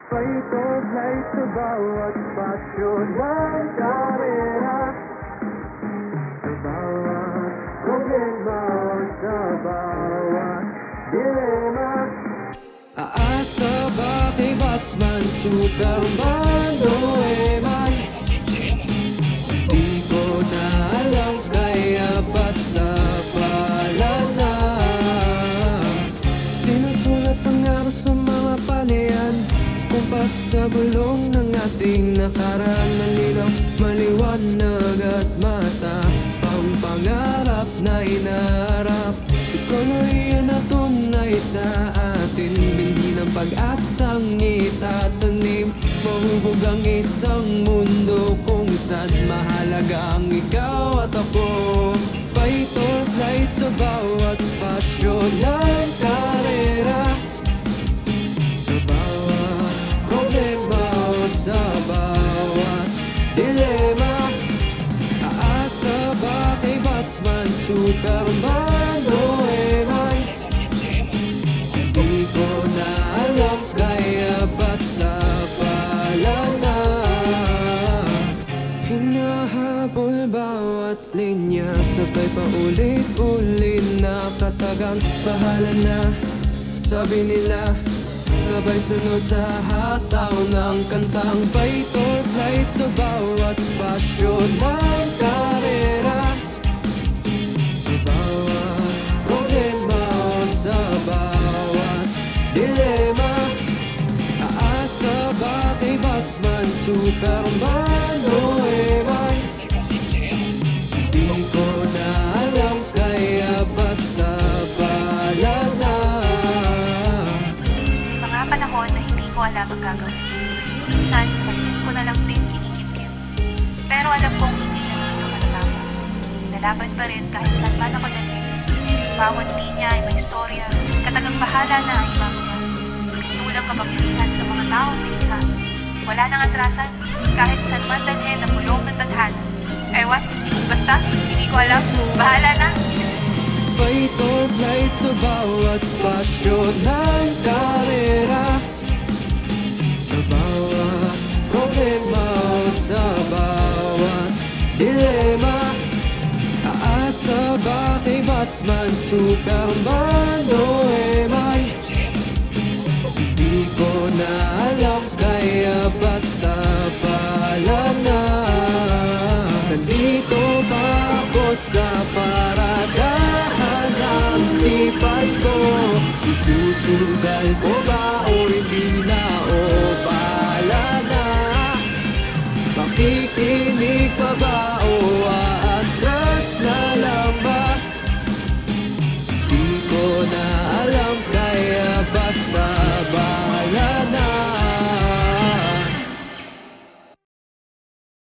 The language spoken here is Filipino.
Fight or flight sa bawat pasyo ng karera, sa bawat problema o sa bawat dilema. Aasa ba kay Batman, Superman, Doraemon? Di ko na alam kaya basta pala na. Sinusulat ang araw sa mga palayan, kumpas sa bulong ng ating nakaraan. Malinaw, maliwanag at mata ang pangarap na hinaharap. Psikolohiya na tunay sa atin, bindi ng pag-asang itatanim. Mahubog ang isang mundo kung saan mahalaga ang ikaw at ako. Fight or flight sa bawat spasyo ng karera, sa bawat problema o sa bawat dilema. Aasa ba kay Batman, Superman, Doraemon? Di ko na alam kaya basta pala na. Hinahabol bawat linya, sabay pa ulit-ulit na katagang. Bahala na, sabi nila, sabay sunod sa hataw ng kantang. Fight or flight sa bawat spasyo ng karera, sa bawat problema o sa bawat dilema. Aasa ba kay Batman, Superman, Doraemon? Di ko na alam kaya basta pala na. Mga panahon na hindi ko alam ang gagawin. Minsan, ko na lang din kinikip-kip. Pero alam kong hindi na dito matatapos. Lalaban pa rin kahit saan man ako dalhin. Bawat linya ay may istorya. Katagang bahala na ang ibang niya. Mistulang kapangyarihan sa mga taong nilikha. Wala nang atrasan, kahit saan man dalhin ang bulong ng tadhana. Ewan, basta, hindi ko alam. Bahala na. Fight or flight sa bawat spasyo ng karera, sa bawat problema o sa bawat dilema. Aasa ba kay Batman, Superman, Doraemon? Di ko na alam kaya basta pala na. Nandito pa ako sa paradahan ng sipan ko. Isusugal ko ba o hindi na o pala na? Makikinig pa ba o aatras na lang ba?